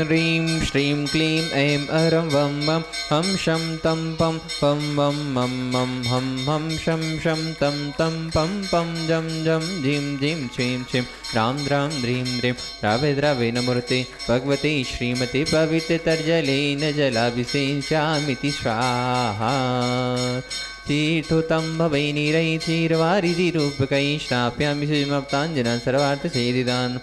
ह्रीं श्रीं क्लीं ऐं अरं वं वं हं शं तं पं पं वं मं मं हं हं शं शं तं तं पं पं जं जं झीं झीं छीं छीं रां द्रां द्रीं द्रीं रावे द्रावे नमूर्ते भगवते श्रीमते पवित्रतर्जलेन जलाभिषेच्यामिति स्वाहा तीर्थोत्तम भवै नीरैर्वारिधिरूपकै श्नाप्यामि श्रीमप्ताञ्जनान् सर्वार्थसेदिदान्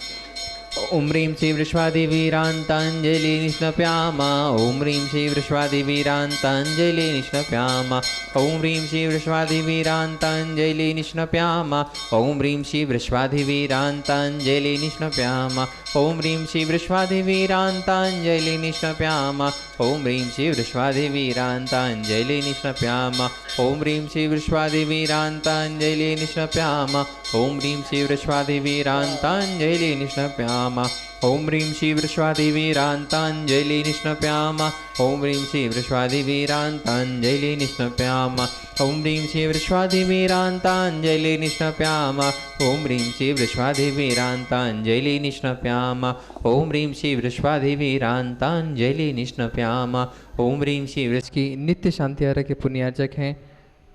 ॐ ह्रीं श्री वृषभादेवीरान्ताञ्जलि निष्णप्यामा ॐ ह्रीं श्री वृषभादेवीरान्ताञ्जलि निष्णप्यामा ॐ ह्रीं श्री वृषभादेवीरान्ताञ्जलि निष्णप्यामा ॐ ह्रीं श्री वृषभादेवीरान्ताञ्जलि निष्णप्यामा ॐ ह्रीं श्री वृषभादेवीरान्ताञ्जलि निष्णप्यामा ॐ ह्रीं श्री वृषभादेवीरान्ताञ्जलि निष्णप्यामा ॐ ह्रीं श्री वृषभादेवीरान्ताञ्जलि निष्णप्यामा ॐ ह्रीं श्री वृषभादेवीरान्ताञ्जलि निष्णप्यामा ॐ ह्रीं श्री वृषभादेवीरान्ताञ्जलि निष्णप्यामा ॐ ह्रीं श्री वृषभादेवीरान्ताञ्जलि निष्णप्यामा ॐ ह्रीं श्री वृषभादेवीरान्ताञ्जलि निष्णप्यामा ॐ ह्रीं श्री वृषभादेवीरान्ताञ्जलि निष्णप्यामा ॐ ह्रीं श्री वृषभादेवीरान्ताञ्जलि निष्णप्यामा ॐ ह्रीं श्री वृष की नित्य शांति आरा के पुण्यार्चक हैं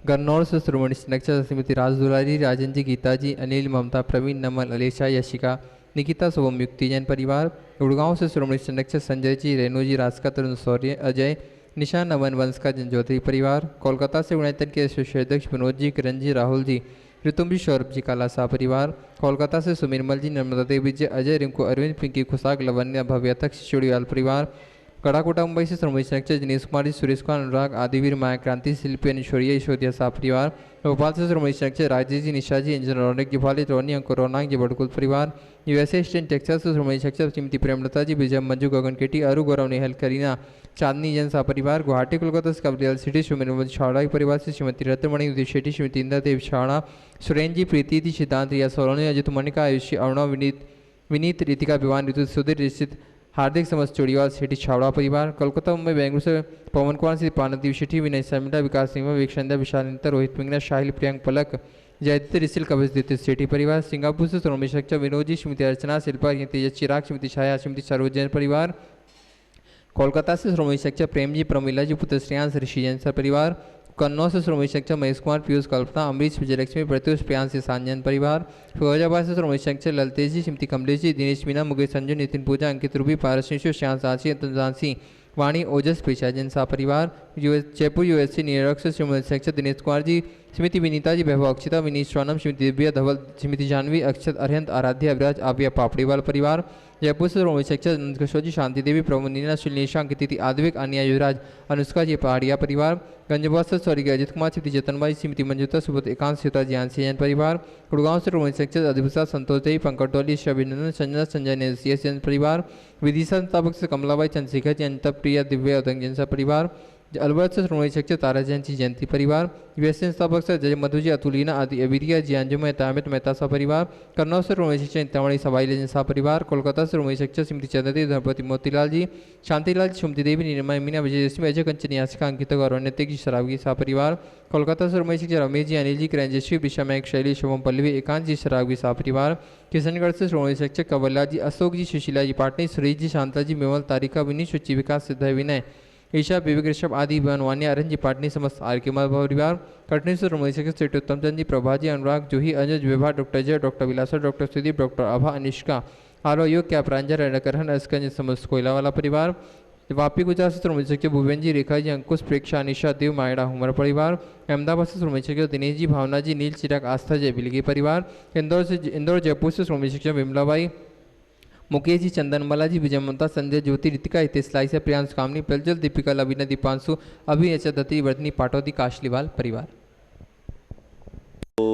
गन्नौर से श्रोमणी नक्षत्र श्रीमती राज दुलारी, राजन जी, गीता जी, अनिल, ममता, प्रवीण, नमल, अलेशा, यशिका, निकिता, शुभम, युक्ति जैन परिवार। गुड़गांव से श्रोमणी नक्षत्र संजय जी, रेणु जी, रास्का, तरुण, शौर्य, अजय, निशा, नमन, वंश का जनज्योति परिवार। कोलकाता से गुणायतन के अध्यक्ष विनोद जी, किरण जी, राहुल जी, ऋतुम जी, सौरभ जी, काला शाह परिवार। कोलकाता से सुमिरमल जी, नर्मदा देवी जी, अजय, रिंकू, अरविंद, पिंकी, खुशाक, लवन्या, भव्य तक, चुड़ीवाल परिवार। कड़ाकोटा मुंबई से श्रोमणी नक्षत्र दिनेश कुमार जी, सुरेश कुमार, अनुराग, आदिवीर, माया क्रांति, शिल्पी, ऐश्वर्या, ईश्वरिया शाह परिवार। भोपाल से श्रोमणी नक्षत्र राजेश जी, निशा जी, इंजन, रौनक जी, भाली, रोनी, अंकुर, रौनाक जी, बड़कुल परिवार। यूएसए स्टेट टेक्सास से श्रोमणी नक्षत्र श्रीमती प्रेमलता जी, विजय, मंजू, गगन केटी, अरु, गौरव, नेहल, करीना, चांदनी जैन शाह परिवार। गुवाहाटी कोलकाता से कबलियाल सिटी सुमिरमल छावड़ा परिवार से श्रीमती रत्नमणि, उदय शेट्टी, श्रीमती इंदा देव छावड़ा, सुरेन जी, प्रीति जी, सिद्धांत, रिया सोलोनी, अजित मनिका, आयुषी, अरुणा, विनीत, रितिका, विवान, ऋतु, सुधीर, रिश्चित, हार्दिक समस्त चोड़ीवाल शेट्टी छावड़ा परिवार। कोलकाता मुंबई बेंगलुरु से पवन कुमार से पानदीप शेट्टी, विनय शर्मिला, विकास सिंह, विवेक विशाल नितर, रोहित मिंगना, शाहिल, प्रियंक, पलक, जयदीप, रिसिल, कवच, दित्य शेट्टी परिवार। सिंगापुर से श्रोमणी नक्षत्र विनोद जी, श्रीमती अर्चना, शिल्पा, तेजस, चिराग, श्रीमती छाया, श्रीमती सरोज जैन परिवार। कोलकाता से श्रोमणी नक्षत्र प्रेम जी, प्रमिला जी, पुत्र श्रेयांश, ऋषि जैन सर परिवार। कन्नौज से श्रोमणी नक्षत्र महेश कुमार, पीयूष, कल्पना, अमरीश, विजयलक्ष्मी, प्रत्युष, प्रियांश, सांजन परिवार। फिरोजाबाद से श्रोमणी नक्षत्र ललतेज जी, श्रीमती कमलेश जी, दिनेश मीना, मुकेश, संजू, नितिन पूजा, अंकित रूबी, पारस, श्याम सांची, अंतुजांसी, वाणी, ओजस, पेशा जैन शाह परिवार। जयपुर यूएससी न्यूयॉर्क से श्रोमणी नक्षत्र दिनेश कुमार जी, श्रीमती विनीता जी, वैभव, अक्षिता, विनीत, स्वानम, श्रीमती दिव्या, धवल, श्रीमती जानवी, अक्षत, अरिहंत, आराध्या, अविराज, आव्या, पापड़ीवाल परिवार। जयपुर से श्रोमणी नक्षत्र नंदकिशोर जी, शांति देवी, प्रभु, नीना, श्रीनिशा, अंकिति, आद्विक, अनिया, युवराज, अनुष्का जी, पहाड़िया परिवार। गंजबाद से स्वर्गीय अजित कुमार, श्रीमती जतनबाई, श्रीमती मंजुता, सुबोध, एकांत, सीता, ज्ञानसी जैन परिवार। गुड़गांव से श्रोमणी नक्षत्र अधिभूषा, संतोष देवी, पंकज टोली, अभिनंदन, संजना, संजय ने जैन परिवार। विदिशा मुताबिक से कमलाबाई, चंद्रशेखर जी, अनिता, प्रिया, दिव्या, उदंग जैन सा परिवार। अलवर से श्रोमणी नक्षत्र तारा जैन जी, जयंती परिवार। यूएसए स्थापक से जय मधु जी, अतुलीना, आदि, अविरिया जी, अंजुम, तामित, मेहता सा परिवार। कन्नौज से श्रोमणी नक्षत्र इंतामणि, सवाई जैन सा परिवार। कोलकाता से श्रोमणी नक्षत्र श्रीमती चंद्रदेव, धनपति, मोतीलाल जी, शांतिलाल जी, सुमति देवी, निर्मय, मीना, विजयलक्ष्मी, अजय, कंचन, यासिका, अंकिता, गौरव, नैतिक जी, शराबगी सा परिवार। कोलकाता से श्रोमणी नक्षत्र रमेश जी, अनिल जी, किरणजश्वी, विषा, मयक, शैली, शुभम, पल्लवी, एकांत जी, शराबगी सा परिवार। किशनगढ़ से श्रोमणी नक्षत्र कवल्ला जी, अशोक जी, सुशीला जी, पाटनी, सुरेश जी, शांता जी, मेवल, तारिका, विनीत, सुचि, विकास, सिद्ध, विनय, ईशा, विवेक, ऋषभ, आदि, बनवानी, अरन जी, पाटनी, समस्त आर के परिवार। कटनी से श्रोमणी नक्षत्र उत्तम चंद जी, प्रभा जी, अनुराग, जूही, अनुज, विभा, डॉक्टर जय, डॉक्टर विलासा, डॉक्टर सुदीप, डॉक्टर अभा, अनिष्का, आरो योग, क्या प्रांजल, रणकरहन, अस्कंज, समस्त कोयलावाला परिवार। वापी गुजरात से श्रोमणी नक्षत्र भुवन जी, रेखा जी, अंकुश, प्रेक्षा, निशा, देव, मायड़ा, हुमर परिवार। अहमदाबाद से श्रोमणी नक्षत्र दिनेश जी, भावना जी, नील, चिराग, आस्था, जय, बिलगी परिवार। इंदौर जयपुर से श्रोमणी नक्षत्र विमलाबाई, मुकेश जी, चंदनमाला जी, विजय, ममता, संजय, ज्योति, रितिका, हितेश, लाइसा, प्रियांश, कामनी, प्रज्वल, दीपिका, लवीना, दीपांशु, अभि, एच, दत्ती, वर्धनी, पाटौदी, काशलीवाल परिवार। ओम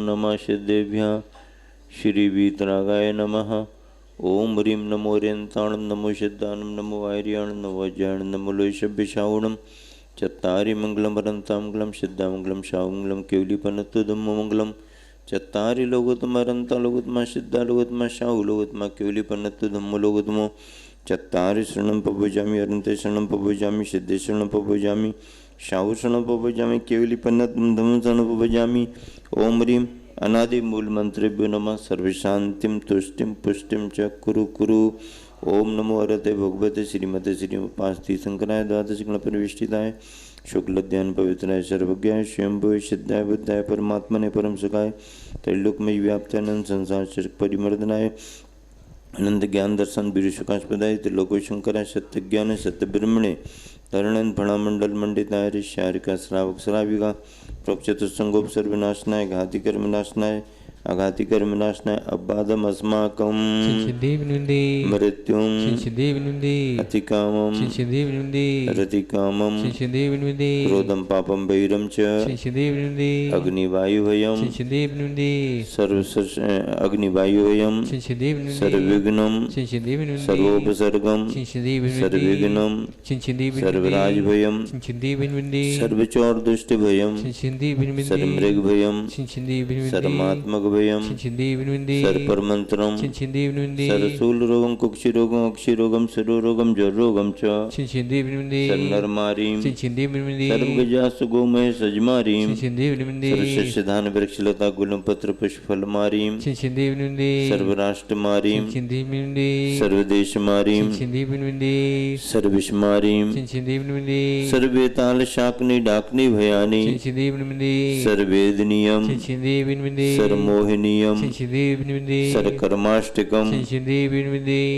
नमः सिद्धेभ्यः श्री वीतरागाय नमः। ओम ह्रीं नमो रेन्ताणं, नमो सिद्धानं, नमो वार्याणं, नमो वज्राणं, नमो लोहिषभ्यशावणं। चत्तारि मंगलम वरन्तामंगलम, सिद्धामंगलम, शावमंगलम, केवलीपनत्तुधम्ममंगलम। चत्तारि लोगोत्तमरन्ता, लोगोत्तमा, सिद्धा, लोगोत्तमा, शाहु, लोगोत्तमा, केवलीपनत्तुधम्मो। चत्तारि शरणं प्रभुजामि, अरन्ते शरणं प्रभुजामि, सिद्धे शरणं प्रभुजामि, शाहु शरणं प्रभुजामि, केवलीपनत्तुधम्मो शरणं प्रभुजामि। ओम ह्रीं अनादि मूल मंत्रेभ्यो नमः। सर्वशांतिम तुष्टिम पुष्टिम च कुरु कुरु। ओम नमो हरते भगवते श्रीमते श्रीमुपास्ति शंकराय द्वादश गण परिविष्टिताय शुक्लध्यान पवित्राय सर्वज्ञाय स्वयंभुवे सिद्धाय बुद्धाय परमात्मने परम सुखाय त्रैलोकमय व्याप्तानंद संसार चरक परिमर्दनाय अनंत ज्ञान दर्शन वीर सुखास्पदाय त्रिलोको शंकराय सत्य ज्ञान सत्य ब्रह्मणे धरणन फणामंडल मंडिताय ऋष्यारिका श्रावक श्राविका प्रोक्षत संगोप सर्वनाशनाय घाति कर्मनाशनाय अघाति कर्मनाशनाय अबाधम अस्माकम मृत्युम अतिकामम रतिकामम क्रोधम पापम वैरम च अग्निवायुभयम अग्निवायुभयम सर्वविघ्नम सर्वोपसर्गम सर्वविघ्नम सर्वराजभयम सर्वचौर दुष्ट भयम सर्वमृग भयम सर्वमात्मक भयम सर्वपरमंत्रम सर्वशूल रोगम कुक्षि रोगम अक्षि रोगम सरोगम जर रोगम च सर्वनरमारीम सर्वगजासु गोमय सजमारीम सर्वशस्यधान वृक्षलता गुलम पत्र पुष्प फलमारीम सर्वराष्ट्रमारीम सर्वदेशमारीम सर्विषमारीम सर्वेताल शाकनी डाकनी भयानी सर्वेदनीयम सर्वमोहिनीयम सर्वकर्माष्टकम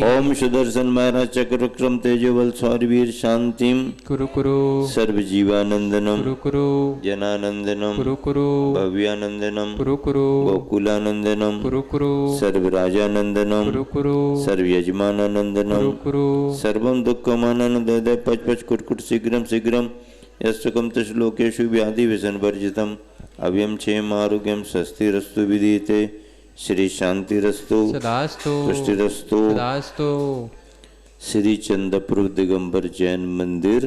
ओम सुदर्शन महाराज चक्रक्रम तेजोबल सौरवीर शांतिम कुरु कुरु सर्वजीवानंदनम कुरु कुरु जनानंदनम कुरु कुरु भव्यानंदनम कुरु कुरु गोकुलानंदनम कुरु कुरु सर्वराजानंदनम कुरु कुरु सर्वयजमानानंदनम कुरु सर्वं दुःखमानंदय पच पच कुटकुट शीघ्रम शीघ्रम यस्तुकम तश्लोकेषु व्याधि व्यसनवर्जितम अव्यम क्षेम आरोग्यम स्वस्तिरस्तु विधीयते श्री शांतिरस्तु सदास्तु पुष्टिरस्तु सदास्तु। श्री चंद्रपुर दिगंबर जैन मंदिर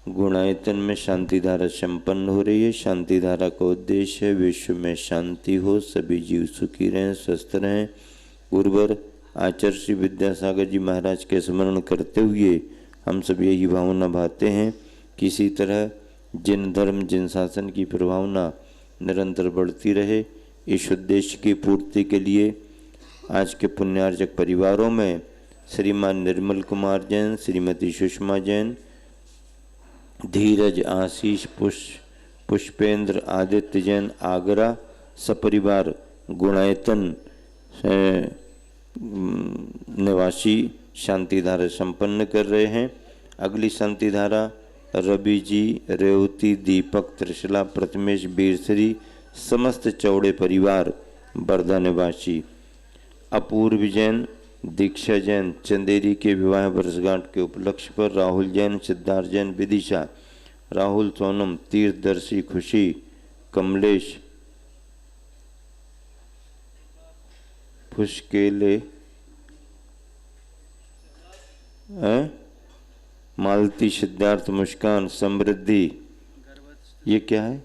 गुणायतन में शांति धारा संपन्न हो रही है। शांति धारा का उद्देश्य है विश्व में शांति हो, सभी जीव सुखी रहें, स्वस्थ रहें। गुरुवर आचार्य श्री विद्यासागर जी महाराज के स्मरण करते हुए हम सब यही भावना भाते हैं किसी तरह जिन धर्म जिन शासन की प्रभावना निरंतर बढ़ती रहे। इस उद्देश्य की पूर्ति के लिए आज के पुण्यार्जक परिवारों में श्रीमान निर्मल कुमार जैन, श्रीमती सुषमा जैन, धीरज आशीष पुष्पेंद्र आदित्य जैन आगरा सपरिवार गुणायतन निवासी शांति धारा संपन्न कर रहे हैं। अगली शांति धारा रवि जी, रेवती, दीपक, त्रिशला, प्रथमेश, बीरश्री समस्त चौड़े परिवार बरदा निवासी, अपूर्व जैन, दीक्षा जैन चंदेरी के विवाह वर्षगांठ के उपलक्ष्य पर, राहुल जैन, सिद्धार्थ जैन विदिशा, राहुल सोनम, तीर्थदर्शी खुशी, कमलेश फुशकेले, मालती, सिद्धार्थ, मुस्कान, समृद्धि, ये क्या है?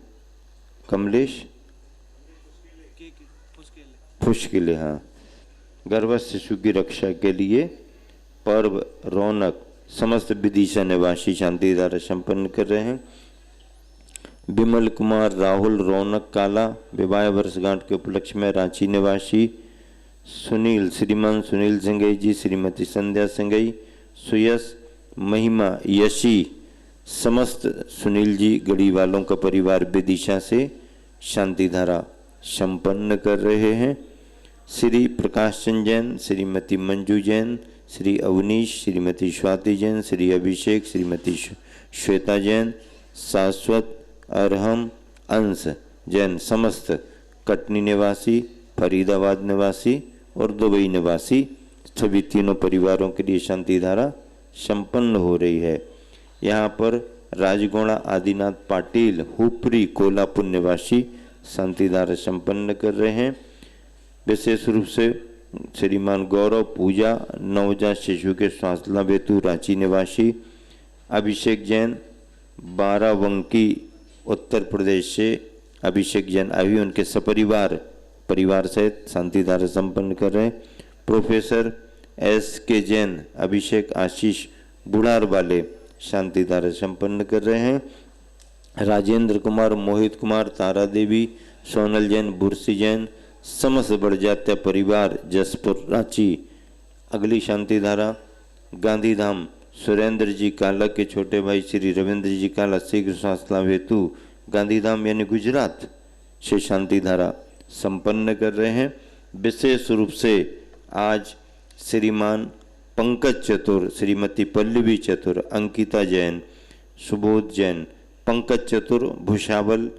कमलेश फुशकेले, हाँ। गर्भस्थ शिशु की रक्षा के लिए पर्व रौनक समस्त विदिशा निवासी शांति धारा संपन्न कर रहे हैं। विमल कुमार, राहुल, रौनक काला विवाह वर्षगांठ के उपलक्ष्य में रांची निवासी, सुनील, श्रीमान सुनील सिंगई जी, श्रीमती संध्या सिंगई, सुयश, महिमा, यशी समस्त सुनील जी गढ़ी वालों का परिवार विदिशा से शांति धारा संपन्न कर रहे हैं। श्री प्रकाश चंद जैन, श्रीमती मंजू जैन, श्री अवनीश, श्रीमती स्वाति जैन, श्री अभिषेक, श्रीमती श्वेता जैन, शाश्वत, अरहम, अंश जैन समस्त कटनी निवासी, फरीदाबाद निवासी और दुबई निवासी सभी तीनों परिवारों के लिए शांति धारा संपन्न हो रही है। यहाँ पर राजगोड़ा आदिनाथ पाटिल, हुपरी, कोल्हापुर निवासी शांति धारा संपन्न कर रहे हैं। विशेष रूप से श्रीमान गौरव, पूजा, नवजात शिशु के स्वास्थला बेतु रांची निवासी, अभिषेक जैन, बाराबंकी उत्तर प्रदेश से अभिषेक जैन अभी उनके परिवार सहित शांति धारा संपन्न कर रहे हैं। Professor S.K. जैन, अभिषेक, आशीष बुढ़ार वाले शांति धारा संपन्न कर रहे हैं। राजेंद्र कुमार, मोहित कुमार, तारा देवी सोनल जैन, बुरसी जैन, समस्त बड़जात्या परिवार, जसपुर रांची। अगली शांति धारा गांधीधाम सुरेंद्र जी काला के छोटे भाई श्री रविंद्र जी काला शीघ्र स्वास्थ्य लाभ हेतु गांधीधाम यानी गुजरात से शांति धारा संपन्न कर रहे हैं। विशेष रूप से आज श्रीमान पंकज चतुर, श्रीमती पल्लवी चतुर, अंकिता जैन, सुबोध जैन, पंकज चतुर भुसावल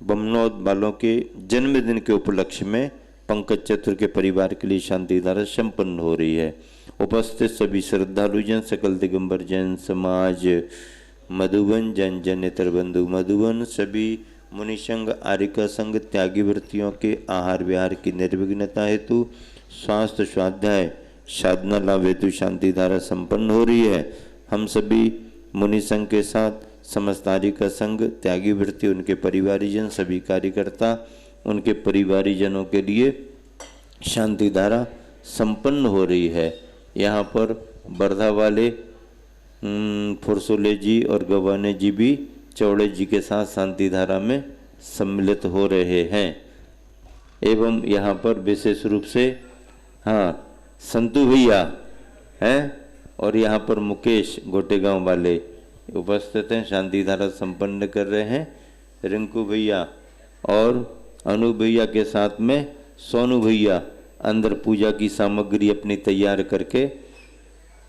बमनौद वालों के जन्मदिन के उपलक्ष्य में पंकज चतुर के परिवार के लिए शांति धारा संपन्न हो रही है। उपस्थित सभी श्रद्धालु जन, सकल दिगंबर जैन समाज मधुबन, जन जन नेत्र बंधु मधुबन, सभी मुनि संघ, आर्यिका संघ, त्यागी वृत्तियों के आहार विहार की निर्विघ्नता हेतु स्वास्थ्य स्वाध्याय साधना लाभ हेतु शांति धारा संपन्न हो रही है। हम सभी मुनि संघ के साथ समस्त आर्यिका संघ, त्यागी वृत्ति, उनके परिवारीजन, सभी कार्यकर्ता, उनके परिवारीजनों के लिए शांति धारा संपन्न हो रही है। यहाँ पर बरधा वाले फुरसोले जी और गवाने जी भी चौड़े जी के साथ शांति धारा में सम्मिलित हो रहे हैं। एवं यहाँ पर विशेष रूप से संतू भैया हैं और यहाँ पर मुकेश गोटेगांव वाले उपस्थित हैं, शांति धारा संपन्न कर रहे हैं। रिंकू भैया और अनु भैया के साथ में सोनू भैया अंदर पूजा की सामग्री अपनी तैयार करके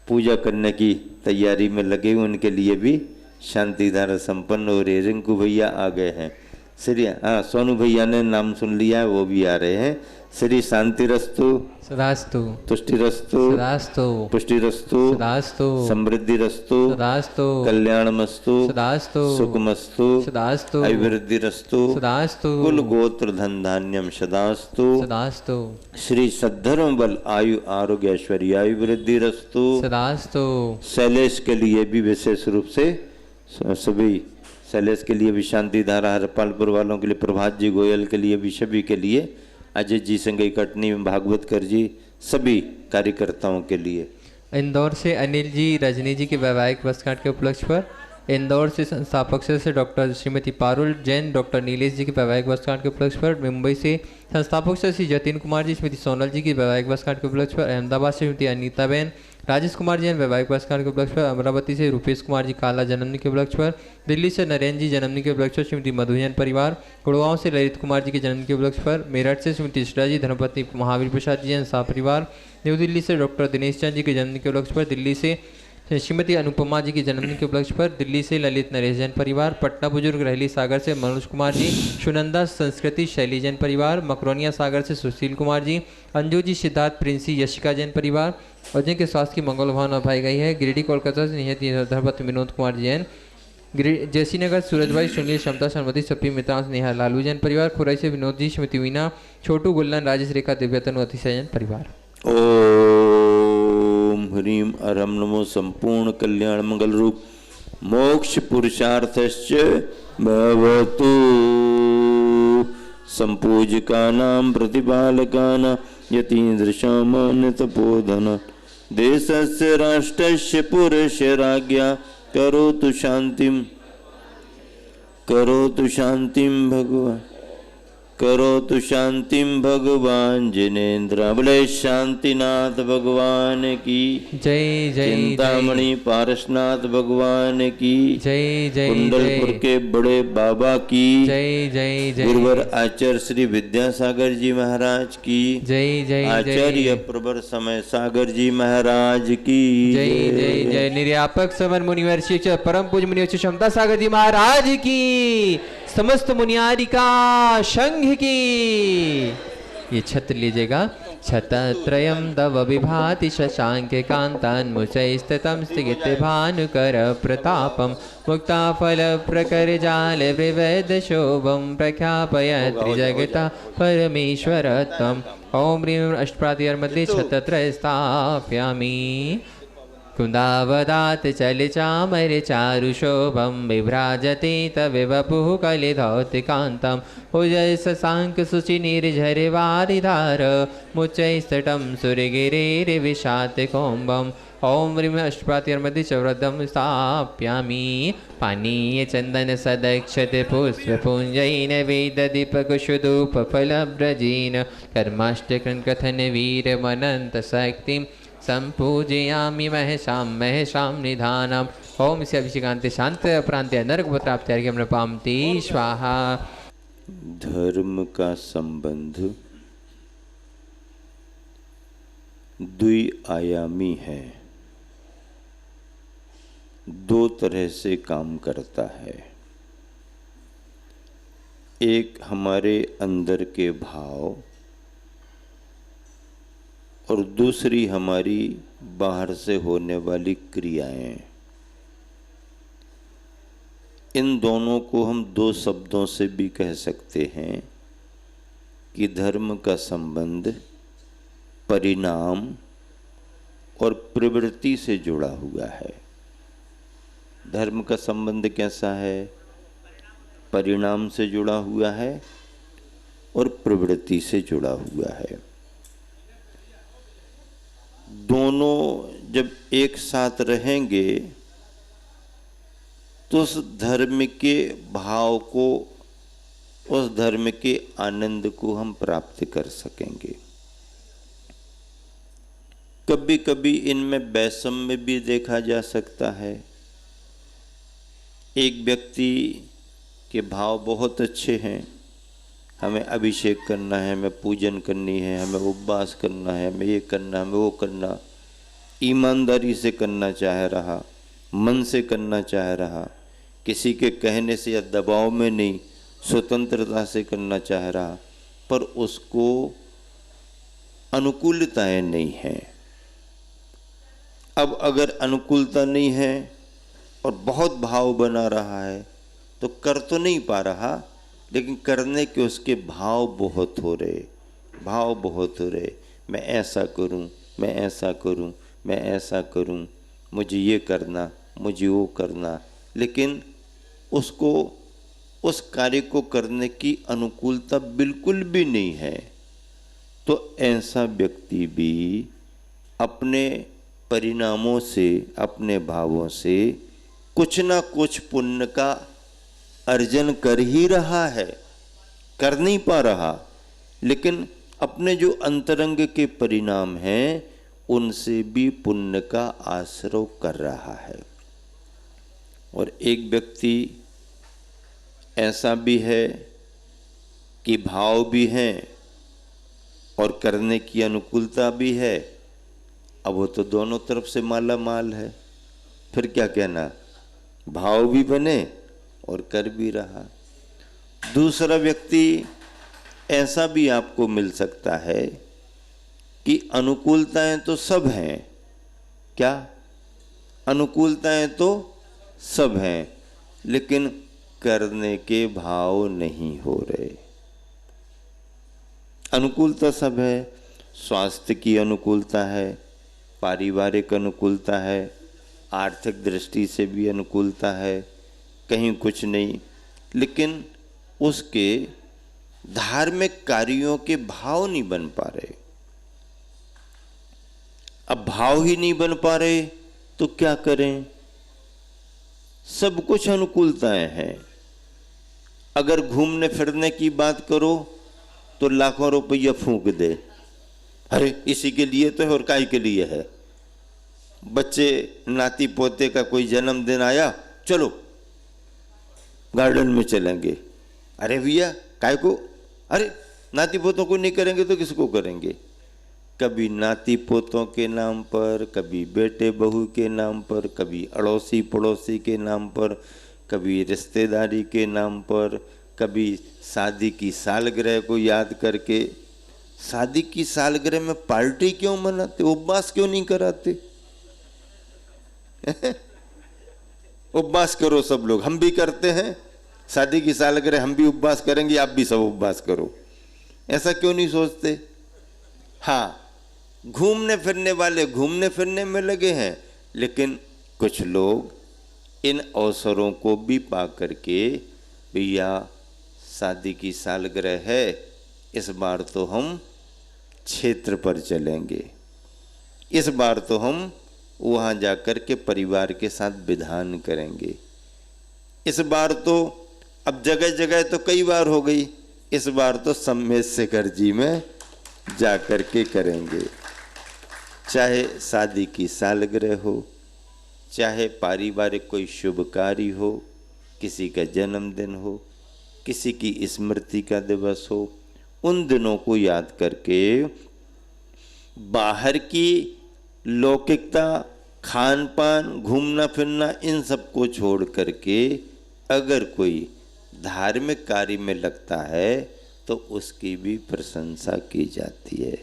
पूजा करने की तैयारी में लगे हुए, उनके लिए भी शांति धारा संपन्न हो रही है। रिंकू भैया आ गए हैं। श्री सोनू भैया ने नाम सुन लिया है, वो भी आ रहे हैं। श्री शांतिरस्तु सदास्तु, तुष्टिरस्तु सदास्तु, पुष्टिरस्तु, सदास्तु, समृद्धिरस्तु, सदास्तु, कल्याणमस्तु, सदास्तु, सुखमस्तु, सदास्तु, अभिवृद्धिरस्तु, सदास्तु, कुल गोत्र धन धान्यम सदास्तु, सदास्तु, श्री सद्धर्म बल आयु आरोग्य ऐश्वर्य अभिवृद्धिरस्तु, सदास्तु। शैलेश के लिए भी विशेष रूप से सभी शैलेश के लिए भी शांति धारा, हरपालपुर वालों के लिए, प्रभात जी गोयल के लिए भी, सभी के लिए, अजय जी संगई कटनी भागवतकर जी, सभी कार्यकर्ताओं के लिए। इंदौर से अनिल जी रजनी जी के वैवाहिक वर्षगांठ के उपलक्ष्य पर, इंदौर से संस्थापक सदस्य डॉक्टर श्रीमती पारुल जैन, डॉक्टर नीलेश जी के वैवाहिक वर्षगांठ के उपलक्ष्य पर, मुंबई से संस्थापक सदस्य जतिन कुमार जी, श्रीमती सोनल जी की वैवाहिक वर्षगांठ के उपलक्ष्य पर, अहमदाबाद से श्रीमती अनीता बहन, राजेश कुमार जैन वैवाहिक वर्षगांठ के उपलक्ष्य पर, अमरावती से रुपेश कुमार जी काला जन्मदिन के उपलक्ष्य पर, दिल्ली से नरेंद्र जी जन्मदिन के उपलक्ष्य पर, श्रीमती मधु जैन परिवार, गुड़गांव से ललित कुमार जी के जन्मदिन के उपलक्ष्य पर, मेरठ से श्रीमती इष्टा जी, धर्मपत्नी महावीर प्रसाद जी जैन सह परिवार, न्यू दिल्ली से डॉक्टर दिनेश चंद जी के जन्मदिन के उपलक्ष्य पर, दिल्ली से श्रीमती अनुपमा जी के जन्मदिन के उपलक्ष्य पर, दिल्ली से ललित नरेश जैन परिवार, पटना बुजुर्ग रहली सागर से मनोज कुमार जी, सुनंदा संस्कृति शैली जैन परिवार, मकरोनिया सागर से सुशील कुमार जी, अंजू जी सिद्धार्थ प्रिंसी यशिका जैन परिवार और जिनके स्वास्थ्य की मंगल भावना भाई गई है, गिरिडीह कोलकाता से निहती धर्मपत्नी विनोद कुमार जैन, जैसी नगर सूरज भाई सुनील क्षमता श्रीमती सपी मित्रा नेहा लालू जैन परिवार, खुराई से विनोद जी, श्रीमती वीना, छोटू गुल्लन, राजेश रेखा दिव्यतनु अतिशय जैन परिवार। ओम ह्रीम अरम नमो संपूर्ण कल्याण मंगल रूप मोक्ष पुरुषार्थश्च भवतु। संपूजकानां प्रतिपालकानां यतीन्द्रशामान्य तपोधन देशस्य राष्ट्रस्य पुरस्य राज्ञा करोतु शांतिं भगवान, करोतु शांतिं भगवान जिनेन्द्र। बोले शांतिनाथ भगवान की जय जय, चिंतामणि पारसनाथ भगवान की जय जय, कुंडलपुर के बड़े बाबा की जय जय जय, गुरुवर आचार्य श्री विद्यासागर जी महाराज की जय जय, आचार्य प्रवर समय सागर जी महाराज की जय जय जय, निर्यापक समर मुनिवर्षि परम पूज्य मुनिवर्षि क्षमता सागर जी महाराज की, समस्त मुनियारिका संघ की। ये छत्र लीजिएगा। छतत्रयं तव विभाति शशांके कांतान्मुषैस्ततं स्थिते भानुकर प्रतापं मुक्ताफल प्रकर जाल विवैद शोभं प्रख्यापयति जगता परमेश्वरत्वम्। ओम ह्रीं अष्टप्रातिहर मध्ये छतत्रय स्थापयामि। कुन्दावदात् चलिचामर चारुशोभं बिभ्राजते तव वपुः कलिधौतिकान्तं उजयशशाङ्कशुचिनिर्झरिवारिधार मुच्चैस्तटं सुरगिरिर्विशातिकोम्बम् ॐ ह्रीं अष्टपात्यार्मध्ये च व्रतं स्थापयामि पानीयचन्दनसदक्षते पुष्पपुञ्जैः वेददीपकुशधूपफलव्रजेन कर्माष्टकथनवीरमनन्तशक्तिं सम्पूजयामि महेशां निधानम् ओम इसे अभिषेकांते शांत प्रांत्य नरकपत्राप्त्यार्घ्यं नृपांति स्वाहा। धर्म का संबंध द्विआयामी है, दो तरह से काम करता है। एक हमारे अंदर के भाव और दूसरी हमारी बाहर से होने वाली क्रियाएं। इन दोनों को हम दो शब्दों से भी कह सकते हैं कि धर्म का संबंध परिणाम और प्रवृत्ति से जुड़ा हुआ है। धर्म का संबंध कैसा है? परिणाम से जुड़ा हुआ है और प्रवृत्ति से जुड़ा हुआ है। दोनों जब एक साथ रहेंगे तो उस धर्म के भाव को, उस धर्म के आनंद को हम प्राप्त कर सकेंगे। कभी कभी इनमें वैषम्य भी देखा जा सकता है। एक व्यक्ति के भाव बहुत अच्छे हैं, हमें अभिषेक करना है, हमें पूजन करनी है, हमें उपवास करना है, हमें ये करना, हमें वो करना, ईमानदारी से करना चाह रहा, मन से करना चाह रहा, किसी के कहने से या दबाव में नहीं, स्वतंत्रता से करना चाह रहा, पर उसको अनुकूलताएं नहीं हैं। अब अगर अनुकूलता नहीं है और बहुत भाव बना रहा है तो कर तो नहीं पा रहा, लेकिन करने के उसके भाव बहुत हो रहे, भाव बहुत हो रहे। मैं ऐसा करूं, मैं ऐसा करूं, मैं ऐसा करूं, मुझे ये करना, मुझे वो करना, लेकिन उसको उस कार्य को करने की अनुकूलता बिल्कुल भी नहीं है। तो ऐसा व्यक्ति भी अपने परिणामों से, अपने भावों से कुछ ना कुछ पुण्य का अर्जन कर ही रहा है, कर नहीं पा रहा, लेकिन अपने जो अंतरंग के परिणाम हैं उनसे भी पुण्य का आश्रय कर रहा है। और एक व्यक्ति ऐसा भी है कि भाव भी हैं और करने की अनुकूलता भी है। अब वो तो दोनों तरफ से माला माल है, फिर क्या कहना, भाव भी बने और कर भी रहा। दूसरा व्यक्ति ऐसा भी आपको मिल सकता है कि अनुकूलताएं तो सब हैं, क्या अनुकूलताएं तो सब हैं, लेकिन करने के भाव नहीं हो रहे। अनुकूलता सब है, स्वास्थ्य की अनुकूलता है, पारिवारिक अनुकूलता है, आर्थिक दृष्टि से भी अनुकूलता है, कहीं कुछ नहीं, लेकिन उसके धार्मिक कार्यों के भाव नहीं बन पा रहे। अब भाव ही नहीं बन पा रहे तो क्या करें? सब कुछ अनुकूलताएं हैं। अगर घूमने फिरने की बात करो तो लाखों रुपया फूंक दे, अरे इसी के लिए तो है और काय के लिए है। बच्चे नाती पोते का कोई जन्मदिन आया, चलो गार्डन में चलेंगे, अरे भैया काय को, अरे नाती पोतों को नहीं करेंगे तो किसको करेंगे? कभी नाती पोतों के नाम पर, कभी बेटे बहू के नाम पर, कभी अड़ोसी पड़ोसी के नाम पर, कभी रिश्तेदारी के नाम पर, कभी शादी की सालगिरह को याद करके। शादी की सालगिरह में पार्टी क्यों मनाते, उपवास क्यों नहीं कराते? उपवास करो सब लोग, हम भी करते हैं, शादी की सालगिरह हम भी उपवास करेंगे, आप भी सब उपवास करो, ऐसा क्यों नहीं सोचते? हाँ, घूमने फिरने वाले घूमने फिरने में लगे हैं, लेकिन कुछ लोग इन अवसरों को भी पा करके, भैया शादी की सालगिरह है, इस बार तो हम क्षेत्र पर चलेंगे, इस बार तो हम वहाँ जाकर के परिवार के साथ विधान करेंगे, इस बार तो अब जगह जगह तो कई बार हो गई, इस बार तो सम्मेद शेखर जी में जा कर के करेंगे। चाहे शादी की सालगिरह हो, चाहे पारिवारिक कोई शुभ कार्य हो, किसी का जन्मदिन हो, किसी की स्मृति का दिवस हो, उन दिनों को याद करके बाहर की लौकिकता, खान पान, घूमना फिरना, इन सब को छोड़ करके अगर कोई धार्मिक कार्य में लगता है तो उसकी भी प्रशंसा की जाती है,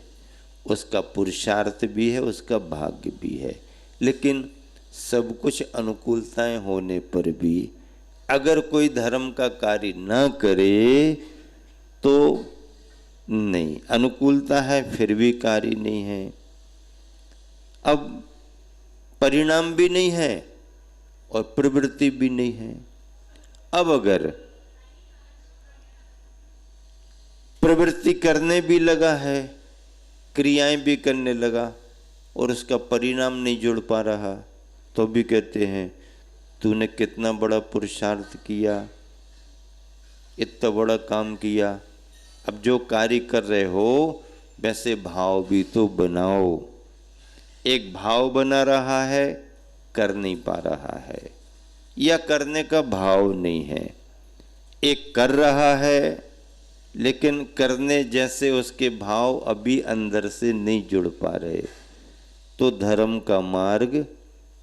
उसका पुरुषार्थ भी है, उसका भाग्य भी है। लेकिन सब कुछ अनुकूलताएं होने पर भी अगर कोई धर्म का कार्य ना करे तो नहीं, अनुकूलता है फिर भी कार्य नहीं है, अब परिणाम भी नहीं है और प्रवृत्ति भी नहीं है। अब अगर प्रवृत्ति करने भी लगा है, क्रियाएं भी करने लगा और उसका परिणाम नहीं जुड़ पा रहा, तो भी कहते हैं तूने कितना बड़ा पुरुषार्थ किया, इतना बड़ा काम किया, अब जो कार्य कर रहे हो वैसे भाव भी तो बनाओ। एक भाव बना रहा है, कर नहीं पा रहा है, या करने का भाव नहीं है, एक कर रहा है लेकिन करने जैसे उसके भाव अभी अंदर से नहीं जुड़ पा रहे, तो धर्म का मार्ग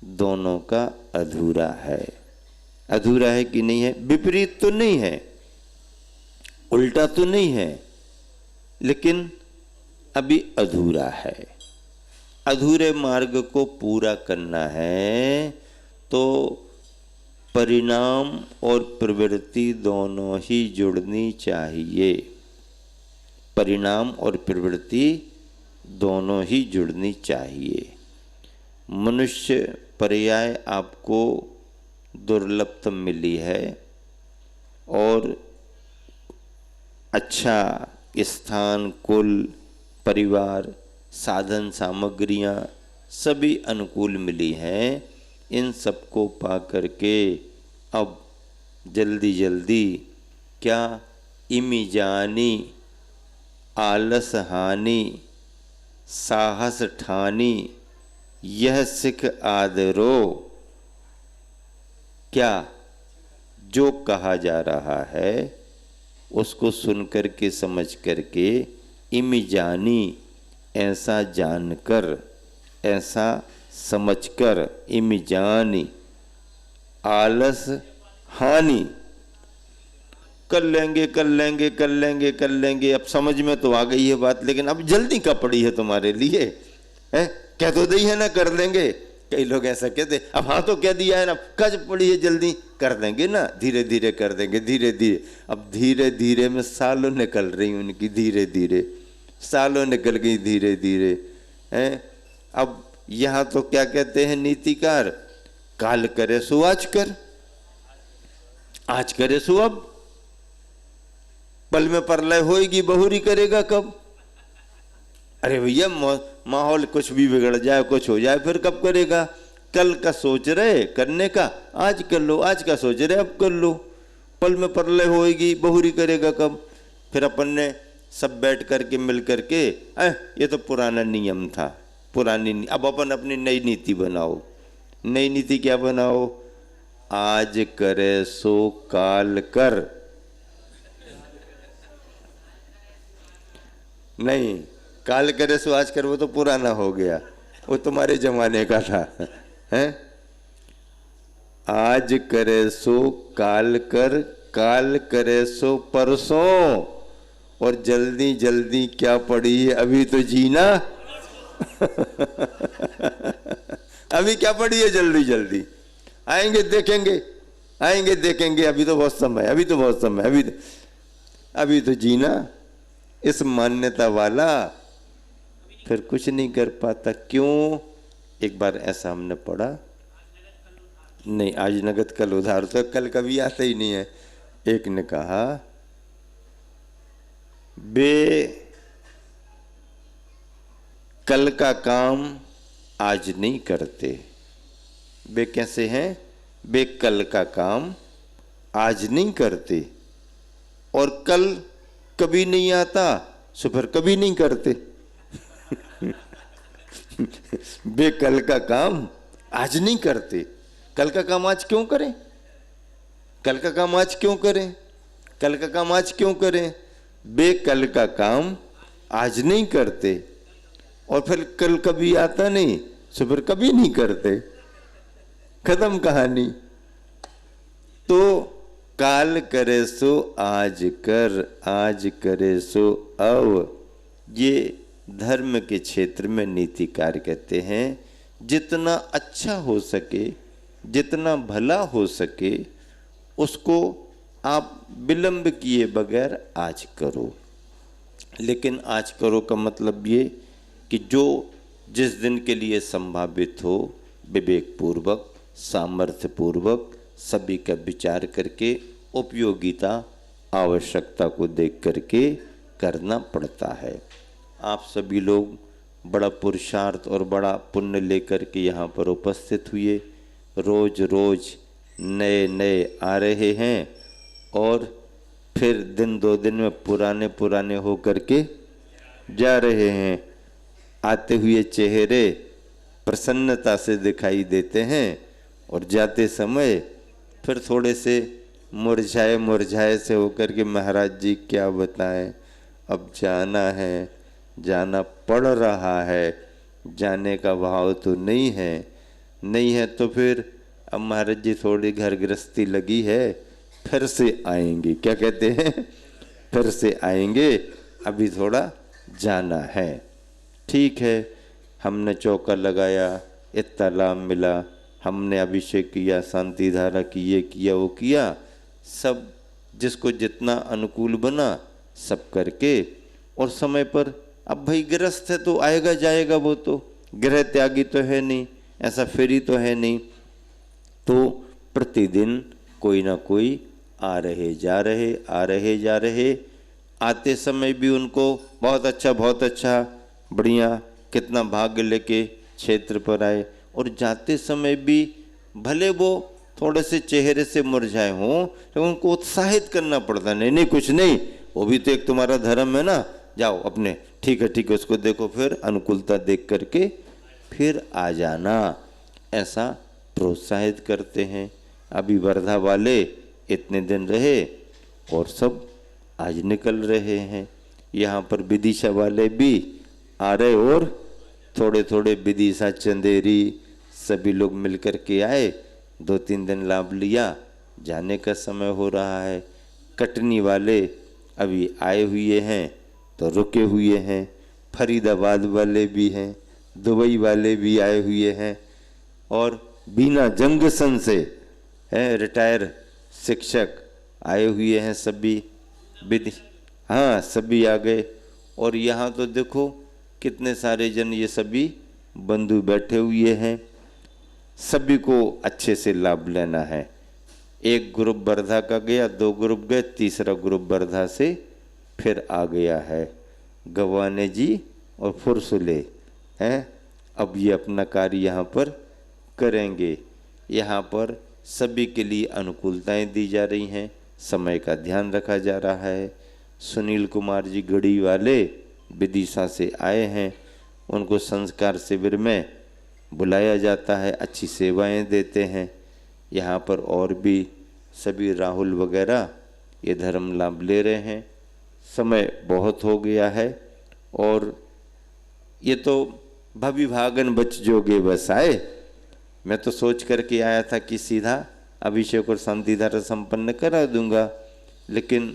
दोनों का अधूरा है। अधूरा है कि नहीं है? विपरीत तो नहीं है, उल्टा तो नहीं है, लेकिन अभी अधूरा है। अधूरे मार्ग को पूरा करना है तो परिणाम और प्रवृत्ति दोनों ही जुड़नी चाहिए। परिणाम और प्रवृत्ति दोनों ही जुड़नी चाहिए। मनुष्य पर्याय आपको दुर्लभ मिली है और अच्छा स्थान, कुल, परिवार, साधन सामग्रियां सभी अनुकूल मिली हैं। इन सबको पा करके अब जल्दी जल्दी क्या इमी जानी आलस हानि साहस ठानी यह सिख आदरो, क्या जो कहा जा रहा है उसको सुन करके समझ करके इमी जानी, ऐसा जानकर, ऐसा समझकर, इमी जानी आलस हानि, कर लेंगे कर लेंगे कर लेंगे कर लेंगे। अब समझ में तो आ गई है बात, लेकिन अब जल्दी क्या पड़ी है तुम्हारे लिए? है कह तो दी है ना कर लेंगे। कई लोग ऐसा कहते, अब हाँ तो कह दिया है ना, कज पड़ी है जल्दी कर देंगे ना, धीरे धीरे कर देंगे, धीरे धीरे। अब धीरे धीरे में सालों निकल रही उनकी, धीरे धीरे सालों निकल गई धीरे धीरे। हैं अब यहाँ तो क्या कहते हैं नीतिकार, काल करे सो आज कर, आज करे सो अब, पल में प्रलय होएगी बहुरी करेगा कब। अरे भैया माहौल कुछ भी बिगड़ जाए, कुछ हो जाए, फिर कब करेगा? कल का सोच रहे करने का, आज कर लो, आज का सोच रहे अब कर लो, पल में प्रलय होएगी बहुरी करेगा कब। फिर अपन ने सब बैठ करके मिल करके ये तो पुराना नियम था, पुरानी, अब अपन अपनी नई नीति बनाओ। नई नीति क्या बनाओ? आज करे सो काल कर। नहीं, काल करे सो आज कर वो तो पुराना हो गया, वो तुम्हारे जमाने का था। हैं आज करे सो काल कर, काल करे सो परसों, और जल्दी जल्दी क्या पड़ी है, अभी तो जीना। अभी क्या पड़ी है जल्दी जल्दी? आएंगे देखेंगे, आएंगे देखेंगे, अभी तो बहुत समय, अभी तो बहुत समय, अभी तो जीना। इस मान्यता वाला फिर कुछ नहीं कर पाता। क्यों? एक बार ऐसा हमने पढ़ा, नहीं आज नगद कल उधार, तो कल कभी आता ही नहीं है। एक ने कहा बे कल का काम आज नहीं करते। बे कैसे हैं? बे कल का काम आज नहीं करते और कल कभी नहीं आता, सो फिर कभी नहीं करते। बे कल का काम आज नहीं करते, कल का काम आज क्यों करें? कल का काम आज क्यों करें? कल का काम आज क्यों करें? बे कल का काम आज नहीं करते और फिर कल कभी आता नहीं, सो फिर कभी नहीं करते। खत्म कहानी। तो काल करे सो आज कर, आज करे सो अब, ये धर्म के क्षेत्र में नीतिकार कहते हैं। जितना अच्छा हो सके, जितना भला हो सके, उसको आप विलंब किए बगैर आज करो। लेकिन आज करो का मतलब ये कि जो जिस दिन के लिए संभावित हो, विवेकपूर्वक, सामर्थ्यपूर्वक सभी का विचार करके, उपयोगिता, आवश्यकता को देख करके करना पड़ता है। आप सभी लोग बड़ा पुरुषार्थ और बड़ा पुण्य लेकर के यहाँ पर उपस्थित हुए, रोज रोज नए नए आ रहे हैं और फिर दिन दो दिन में पुराने पुराने हो करके जा रहे हैं। आते हुए चेहरे प्रसन्नता से दिखाई देते हैं और जाते समय फिर थोड़े से मुरझाए मुरझाए से होकर के महाराज जी क्या बताएं, अब जाना है, जाना पड़ रहा है, जाने का भाव तो नहीं है, नहीं है तो फिर अब महाराज जी थोड़ी घर गृहस्थी लगी है, फिर से आएंगे। क्या कहते हैं? फिर से आएंगे, अभी थोड़ा जाना है। ठीक है, हमने चौका लगाया, इतना लाभ मिला, हमने अभिषेक किया, शांति धारा की, ये किया वो किया, सब जिसको जितना अनुकूल बना सब करके, और समय पर अब भाई गृहस्थ है तो आएगा जाएगा, वो तो गृह त्यागी तो है नहीं, ऐसा फेरी तो है नहीं। तो प्रतिदिन कोई ना कोई आ रहे जा रहे, आ रहे जा रहे। आते समय भी उनको बहुत अच्छा बढ़िया, कितना भाग्य लेके क्षेत्र पर आए, और जाते समय भी भले वो थोड़े से चेहरे से मुरझाए हों, तो उनको उत्साहित करना पड़ता, नहीं नहीं कुछ नहीं, वो भी तो एक तुम्हारा धर्म है ना, जाओ अपने, ठीक है उसको देखो, फिर अनुकूलता देख करके फिर आ जाना, ऐसा प्रोत्साहित करते हैं। अभी वर्धा वाले इतने दिन रहे और सब आज निकल रहे हैं। यहाँ पर विदिशा वाले भी आ रहे और थोड़े थोड़े विदिशा, चंदेरी सभी लोग मिलकर के आए, 2-3 दिन लाभ लिया, जाने का समय हो रहा है। कटनी वाले अभी आए हुए हैं तो रुके हुए हैं, फरीदाबाद वाले भी हैं, दुबई वाले भी आए हुए हैं, और बिना जंक्शन से है रिटायर शिक्षक आए हुए हैं, सभी विधि, हाँ सभी आ गए। और यहाँ तो देखो कितने सारे जन, ये सभी बंधु बैठे हुए हैं, सभी को अच्छे से लाभ लेना है। एक ग्रुप वर्धा का गया, 2 ग्रुप गए, तीसरा ग्रुप वर्धा से फिर आ गया है। गवाने जी और फुरसुले हैं, अब ये अपना कार्य यहाँ पर करेंगे। यहाँ पर सभी के लिए अनुकूलताएं दी जा रही हैं, समय का ध्यान रखा जा रहा है। सुनील कुमार जी गढ़ी वाले विदिशा से आए हैं, उनको संस्कार शिविर में बुलाया जाता है, अच्छी सेवाएं देते हैं। यहाँ पर और भी सभी राहुल वगैरह ये धर्म लाभ ले रहे हैं। समय बहुत हो गया है और ये तो भविभागन बच जोगे बस आए। मैं तो सोच करके आया था कि सीधा अभिषेक और शांति धारा संपन्न करा दूंगा, लेकिन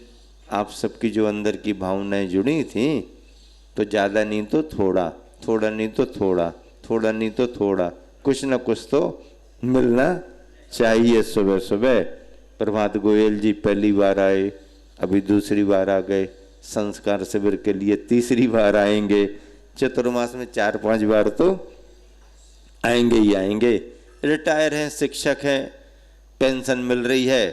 आप सबकी जो अंदर की भावनाएं जुड़ी थी, तो ज़्यादा नहीं तो थोड़ा, थोड़ा नहीं तो थोड़ा, थोड़ा नहीं तो थोड़ा, कुछ ना कुछ तो मिलना चाहिए। सुबह सुबह प्रभात गोयल जी पहली बार आए, अभी दूसरी बार आ गए, संस्कार शिविर के लिए तीसरी बार आएंगे। चतुर्मास में 4-5 बार तो आएंगे ही आएंगे। रिटायर हैं, शिक्षक हैं, पेंशन मिल रही है,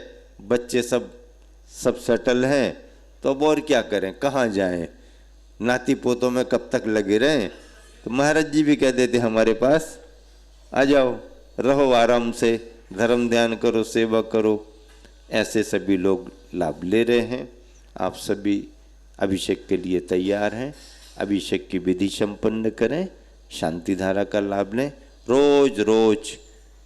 बच्चे सब सेटल हैं, तो अब और क्या करें, कहाँ जाएं, नाती पोतों में कब तक लगे रहें। तो महाराज जी भी कह देते हमारे पास आ जाओ, रहो आराम से, धर्म ध्यान करो, सेवा करो। ऐसे सभी लोग लाभ ले रहे हैं। आप सभी अभिषेक के लिए तैयार हैं। अभिषेक की विधि संपन्न करें, शांति धारा का लाभ लें। रोज रोज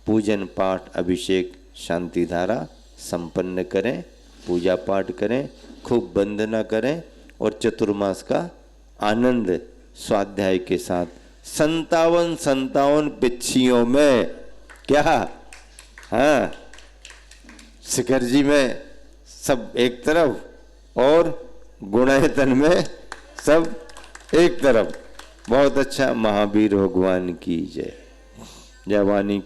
पूजन पाठ अभिषेक शांति धारा संपन्न करें, पूजा पाठ करें, खूब वंदना करें और चतुर्मास का आनंद स्वाध्याय के साथ 57 पिच्छियों में क्या, हाँ, शिखर जी में सब एक तरफ और गुणायतन में सब एक तरफ। बहुत अच्छा। महावीर भगवान की जय। जय वाणी।